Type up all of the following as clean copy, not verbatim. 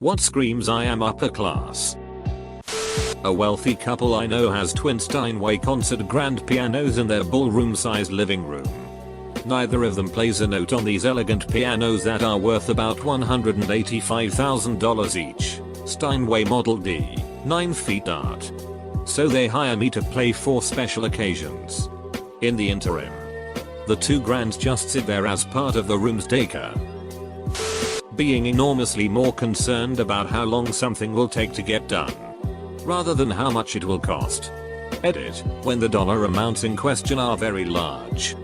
What screams I am upper class? A wealthy couple I know has twin Steinway concert grand pianos in their ballroom-sized living room. Neither of them plays a note on these elegant pianos that are worth about $185,000 each. Steinway Model D, 9 feet art. So they hire me to play for special occasions. In the interim, the two grands just sit there as part of the room's decor, being enormously more concerned about how long something will take to get done, rather than how much it will cost. Edit, when the dollar amounts in question are very large.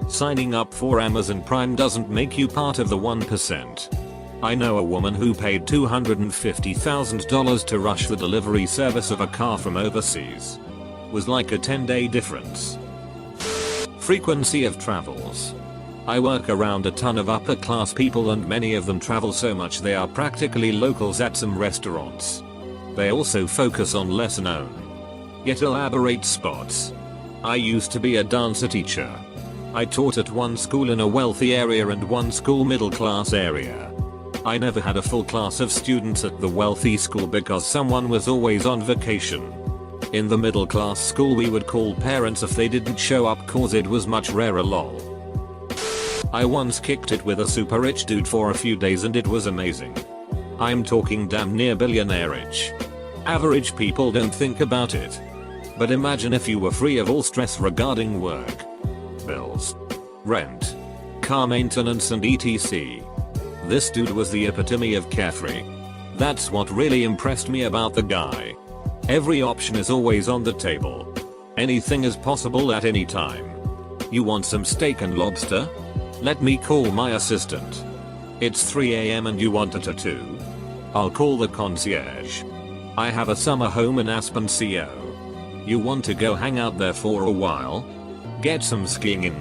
Signing up for Amazon Prime doesn't make you part of the 1%. I know a woman who paid $250,000 to rush the delivery service of a car from overseas. Was like a 10-day difference. Frequency of travels. I work around a ton of upper class people and many of them travel so much they are practically locals at some restaurants. They also focus on less known, yet elaborate spots. I used to be a dancer teacher. I taught at one school in a wealthy area and one school middle class area. I never had a full class of students at the wealthy school because someone was always on vacation. In the middle class school we would call parents if they didn't show up cause it was much rarer lol. I once kicked it with a super rich dude for a few days and it was amazing. I'm talking damn near billionaire rich. Average people don't think about it. But imagine if you were free of all stress regarding work, bills, rent, car maintenance and etc. This dude was the epitome of carefree. That's what really impressed me about the guy. Every option is always on the table. Anything is possible at any time. You want some steak and lobster? Let me call my assistant. It's 3 AM and you want a tattoo? I'll call the concierge. I have a summer home in Aspen CO. You want to go hang out there for a while? Get some skiing in?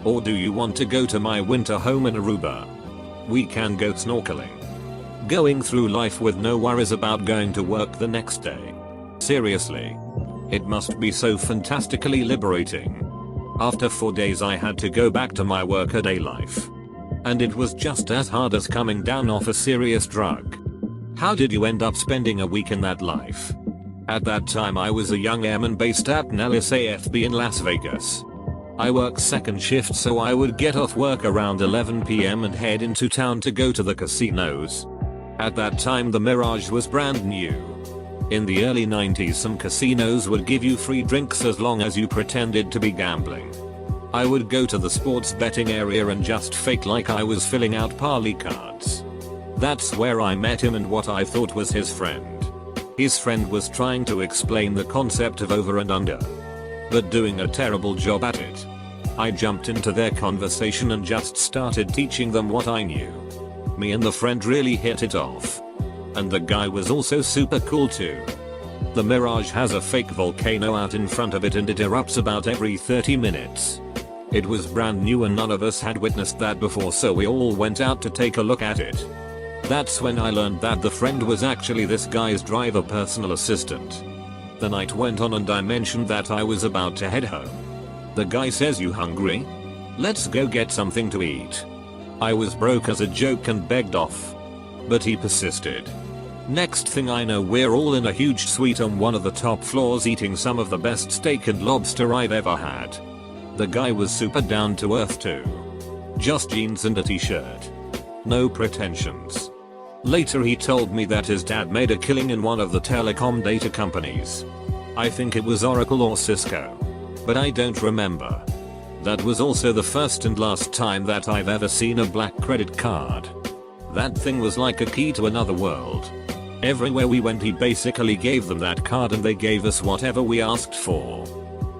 Or do you want to go to my winter home in Aruba? We can go snorkeling. Going through life with no worries about going to work the next day. Seriously. It must be so fantastically liberating. After 4 days I had to go back to my workaday life. And it was just as hard as coming down off a serious drug. How did you end up spending a week in that life? At that time I was a young airman based at Nellis AFB in Las Vegas. I worked second shift so I would get off work around 11 PM and head into town to go to the casinos. At that time the Mirage was brand new. In the early 90s some casinos would give you free drinks as long as you pretended to be gambling. I would go to the sports betting area and just fake like I was filling out parlay cards. That's where I met him and what I thought was his friend. His friend was trying to explain the concept of over and under, but doing a terrible job at it. I jumped into their conversation and just started teaching them what I knew. Me and the friend really hit it off. And the guy was also super cool too. The Mirage has a fake volcano out in front of it and it erupts about every 30 minutes. It was brand new and none of us had witnessed that before so we all went out to take a look at it. That's when I learned that the friend was actually this guy's driver personal assistant. The night went on and I mentioned that I was about to head home. The guy says, "You hungry? Let's go get something to eat." I was broke as a joke and begged off. But he persisted. Next thing I know we're all in a huge suite on one of the top floors eating some of the best steak and lobster I've ever had. The guy was super down to earth too. Just jeans and a t-shirt. No pretensions. Later he told me that his dad made a killing in one of the telecom data companies. I think it was Oracle or Cisco. But I don't remember. That was also the first and last time that I've ever seen a black credit card. That thing was like a key to another world. Everywhere we went he basically gave them that card and they gave us whatever we asked for.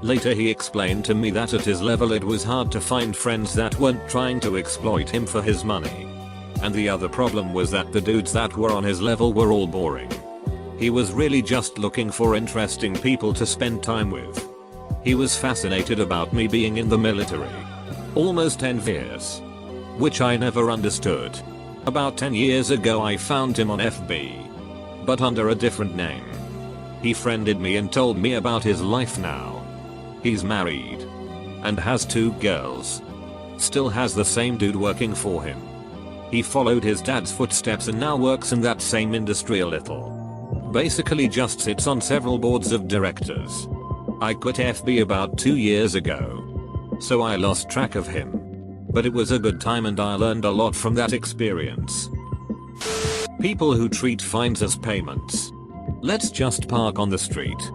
Later he explained to me that at his level it was hard to find friends that weren't trying to exploit him for his money. And the other problem was that the dudes that were on his level were all boring. He was really just looking for interesting people to spend time with. He was fascinated about me being in the military. Almost envious. Which I never understood. About 10 years ago I found him on FB. But under a different name. He friended me and told me about his life now. He's married. And has 2 girls. Still has the same dude working for him. He followed his dad's footsteps and now works in that same industry a little. Basically just sits on several boards of directors. I quit FB about 2 years ago, so I lost track of him. But it was a good time and I learned a lot from that experience. People who treat fines as payments. Let's just park on the street.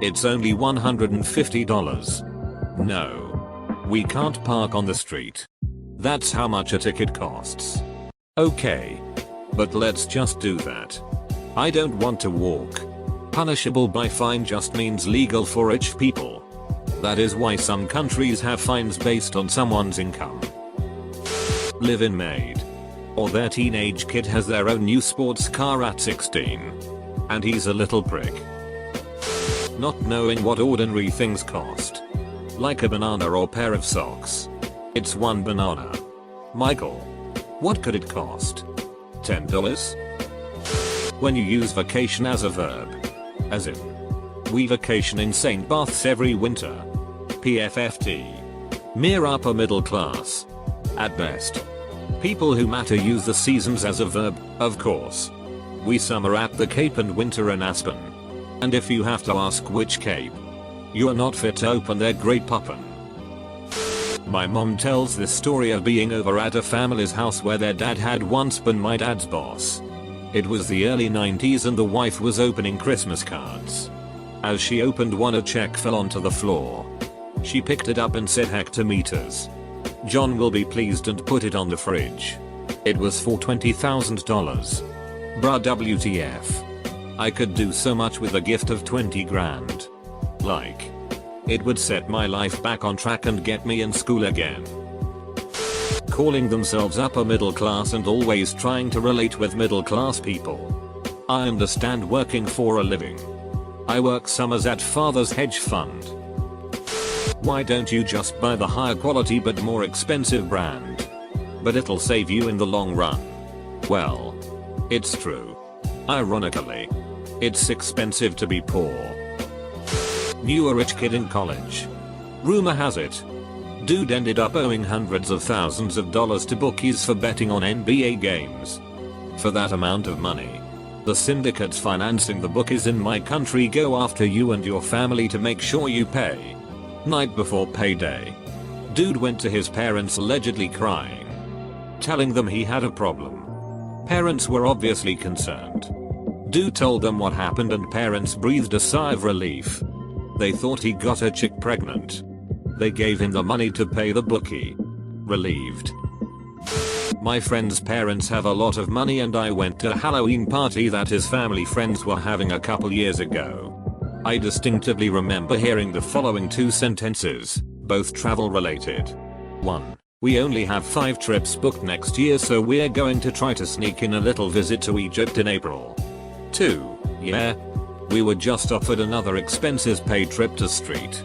It's only $150. No. We can't park on the street. That's how much a ticket costs. Okay. But let's just do that. I don't want to walk. Punishable by fine just means legal for rich people. That is why some countries have fines based on someone's income. Live-in maid. Or their teenage kid has their own new sports car at 16. And he's a little prick. Not knowing what ordinary things cost. Like a banana or pair of socks. It's one banana. Michael. What could it cost? $10? When you use vacation as a verb. As in. We vacation in St. Baths every winter. PFFT. Mere upper middle class. At best. People who matter use the seasons as a verb, of course. We summer at the Cape and winter in Aspen. And if you have to ask which Cape, you are not fit to open their Great Puffin. My mom tells this story of being over at a family's house where their dad had once been my dad's boss. It was the early 90s and the wife was opening Christmas cards. As she opened one, a check fell onto the floor. She picked it up and said, "Hectometers. John will be pleased," and put it on the fridge. It was for $20,000. Bruh, WTF. I could do so much with a gift of 20 grand. Like. It would set my life back on track and get me in school again. Calling themselves upper middle class and always trying to relate with middle class people. I understand working for a living. I work summers at father's hedge fund. Why don't you just buy the higher quality but more expensive brand? But it'll save you in the long run. Well, it's true. Ironically, it's expensive to be poor. Knew a rich kid in college. Rumor has it, dude ended up owing hundreds of thousands of dollars to bookies for betting on NBA games. For that amount of money, the syndicates financing the bookies in my country go after you and your family to make sure you pay. Night before payday, dude went to his parents allegedly crying, telling them he had a problem. Parents were obviously concerned. Dude told them what happened and parents breathed a sigh of relief. They thought he got a chick pregnant. They gave him the money to pay the bookie. Relieved. My friend's parents have a lot of money and I went to a Halloween party that his family friends were having a couple years ago. I distinctively remember hearing the following two sentences, both travel related. 1. We only have 5 trips booked next year, so we're going to try to sneak in a little visit to Egypt in April. 2. Yeah. We were just offered another expenses paid trip to St.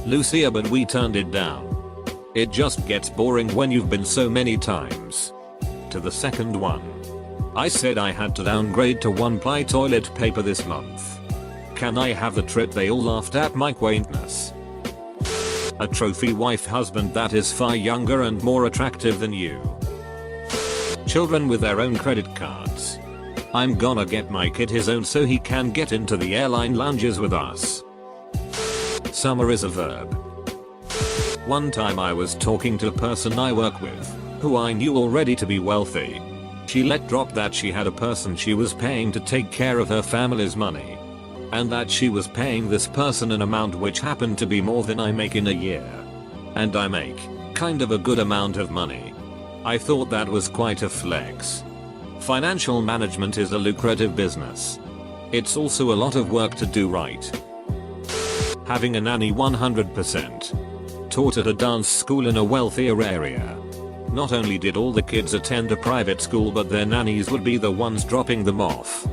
Lucia but we turned it down. It just gets boring when you've been so many times. To the second one. I said I had to downgrade to 1-ply toilet paper this month. Can I have the trip? They all laughed at my quaintness. A trophy wife husband that is far younger and more attractive than you. Children with their own credit cards. I'm gonna get my kid his own so he can get into the airline lounges with us. Summer is a verb. One time I was talking to a person I work with, who I knew already to be wealthy. She let drop that she had a person she was paying to take care of her family's money. And that she was paying this person an amount which happened to be more than I make in a year. And I make kind of a good amount of money. I thought that was quite a flex. Financial management is a lucrative business. It's also a lot of work to do right. Having a nanny 100%. Taught at a dance school in a wealthier area. Not only did all the kids attend a private school, but their nannies would be the ones dropping them off.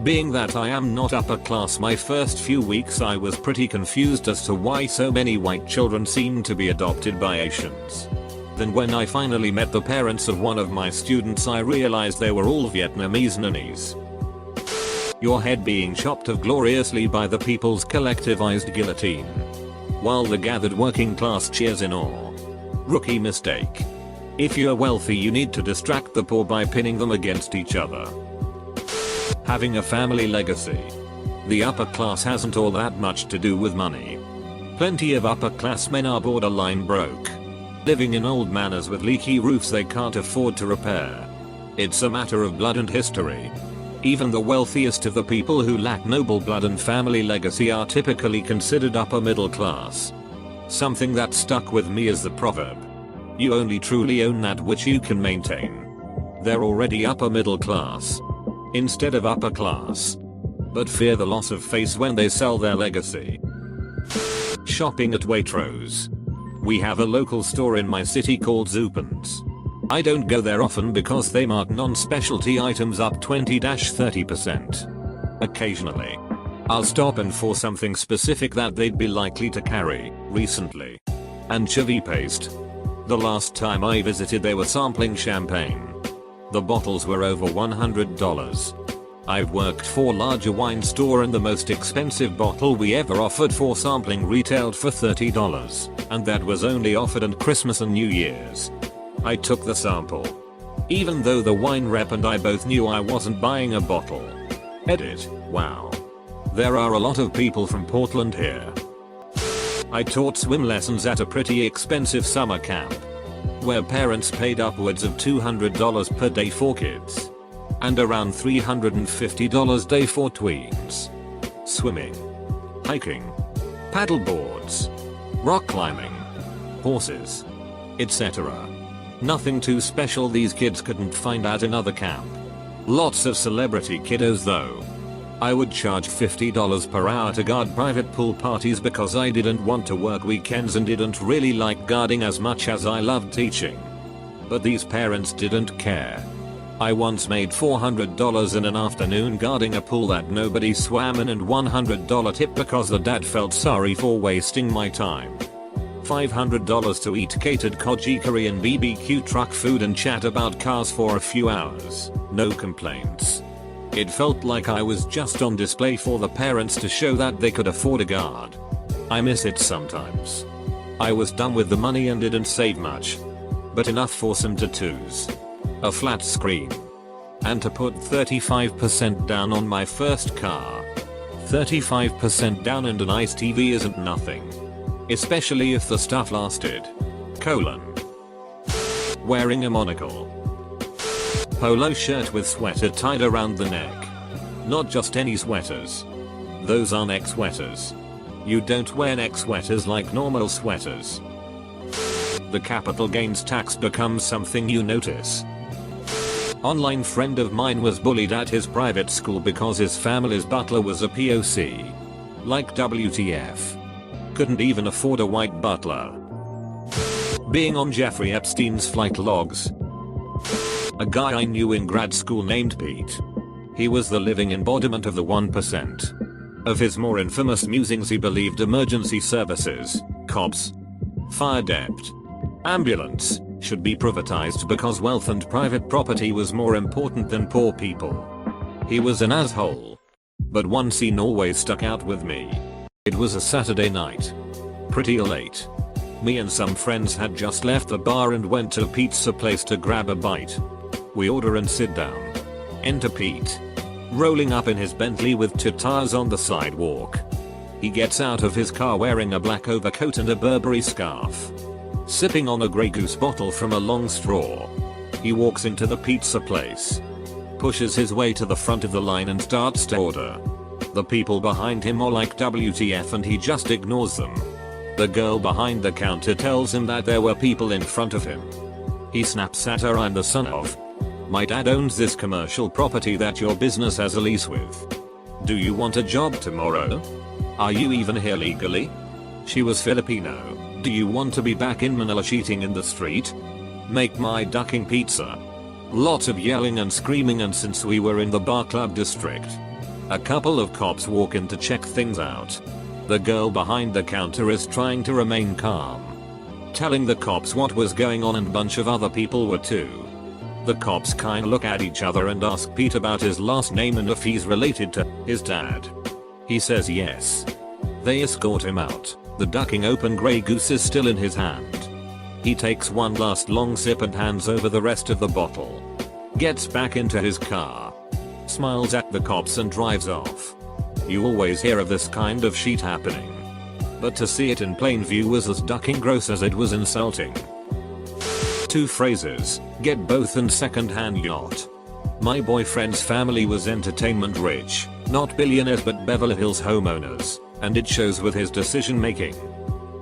Being that I am not upper class, my first few weeks I was pretty confused as to why so many white children seemed to be adopted by Asians. Then when I finally met the parents of one of my students, I realized they were all Vietnamese nannies. Your head being chopped off gloriously by the people's collectivized guillotine. While the gathered working class cheers in awe. Rookie mistake. If you're wealthy, you need to distract the poor by pinning them against each other. Having a family legacy. The upper class hasn't all that much to do with money. Plenty of upper class men are borderline broke, living in old manors with leaky roofs they can't afford to repair. It's a matter of blood and history. Even the wealthiest of the people who lack noble blood and family legacy are typically considered upper middle class. Something that stuck with me is the proverb, "You only truly own that which you can maintain." They're already upper middle class instead of upper class, but fear the loss of face when they sell their legacy. Shopping at Waitrose. We have a local store in my city called Zoopens. I don't go there often because they mark non-specialty items up 20-30%. Occasionally, I'll stop in for something specific that they'd be likely to carry. Recently, anchovy paste. The last time I visited they were sampling champagne. The bottles were over $100. I've worked for a larger wine store and the most expensive bottle we ever offered for sampling retailed for $30, and that was only offered on Christmas and New Year's. I took the sample, even though the wine rep and I both knew I wasn't buying a bottle. Edit. Wow. There are a lot of people from Portland here. I taught swim lessons at a pretty expensive summer camp, where parents paid upwards of $200 per day for kids, and around $350 a day for tweens. Swimming, hiking, paddleboards, rock climbing, horses, etc. Nothing too special these kids couldn't find at another camp. Lots of celebrity kiddos though. I would charge $50 per hour to guard private pool parties because I didn't want to work weekends and didn't really like guarding as much as I loved teaching. But these parents didn't care. I once made $400 in an afternoon guarding a pool that nobody swam in and $100 tip because the dad felt sorry for wasting my time. $500 to eat catered koji Korean BBQ truck food and chat about cars for a few hours. No complaints. It felt like I was just on display for the parents to show that they could afford a guard. I miss it sometimes. I was done with the money and didn't save much, but enough for some tattoos, a flat screen, and to put 35% down on my first car. 35% down and a nice TV isn't nothing, especially if the stuff lasted. Wearing a monocle. Polo shirt with sweater tied around the neck. Not just any sweaters. Those are neck sweaters. You don't wear neck sweaters like normal sweaters. The capital gains tax becomes something you notice. Online friend of mine was bullied at his private school because his family's butler was a POC. Like WTF. Couldn't even afford a white butler. Being on Jeffrey Epstein's flight logs. A guy I knew in grad school named Pete. He was the living embodiment of the 1%. Of his more infamous musings he believed emergency services, cops, fire dept, ambulance, should be privatized because wealth and private property was more important than poor people. He was an asshole. But one scene always stuck out with me. It was a Saturday night. Pretty late. Me and some friends had just left the bar and went to a pizza place to grab a bite. We order and sit down. Enter Pete, rolling up in his Bentley with two tires on the sidewalk. He gets out of his car wearing a black overcoat and a Burberry scarf, sipping on a Grey Goose bottle from a long straw. He walks into the pizza place, pushes his way to the front of the line and starts to order. The people behind him are like WTF and he just ignores them. The girl behind the counter tells him that there were people in front of him. He snaps at her, "I'm the son of. My dad owns this commercial property that your business has a lease with. Do you want a job tomorrow? Are you even here legally?" She was Filipino. "Do you want to be back in Manila cheating in the street? Make my ducking pizza." Lots of yelling and screaming, and since we were in the bar club district, a couple of cops walk in to check things out. The girl behind the counter is trying to remain calm, telling the cops what was going on, and a bunch of other people were too. The cops kinda look at each other and ask Pete about his last name and if he's related to his dad. He says yes. They escort him out. The ducking open Grey Goose is still in his hand. He takes one last long sip and hands over the rest of the bottle. Gets back into his car. Smiles at the cops and drives off. You always hear of this kind of shit happening. But to see it in plain view was as ducking gross as it was insulting. 2 phrases, get both and second-hand yacht. My boyfriend's family was entertainment rich, not billionaires but Beverly Hills homeowners, and it shows with his decision making.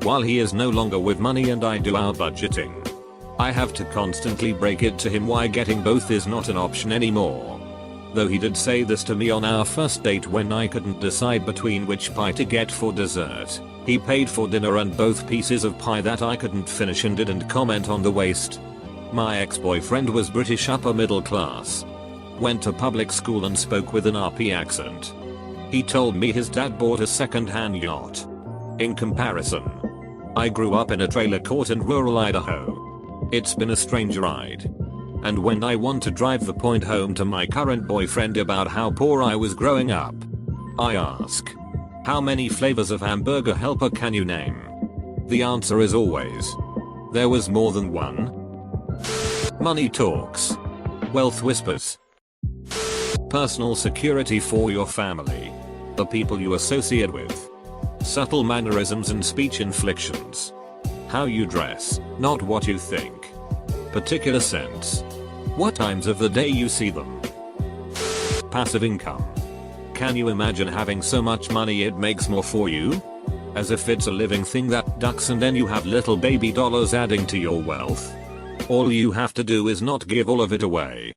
While he is no longer with money and I do our budgeting, I have to constantly break it to him why getting both is not an option anymore. Though he did say this to me on our first date when I couldn't decide between which pie to get for dessert. He paid for dinner and both pieces of pie that I couldn't finish and didn't comment on the waste. My ex-boyfriend was British upper middle class. Went to public school and spoke with an RP accent. He told me his dad bought a second-hand yacht. In comparison, I grew up in a trailer court in rural Idaho. It's been a strange ride. And when I want to drive the point home to my current boyfriend about how poor I was growing up, I ask, how many flavors of hamburger helper can you name? The answer is always, there was more than one. Money talks. Wealth whispers. Personal security for your family. The people you associate with. Subtle mannerisms and speech inflections. How you dress, not what you think. Particular sense. What times of the day you see them. Passive income. Can you imagine having so much money it makes more for you? As if it's a living thing that ducks and then you have little baby dollars adding to your wealth. All you have to do is not give all of it away.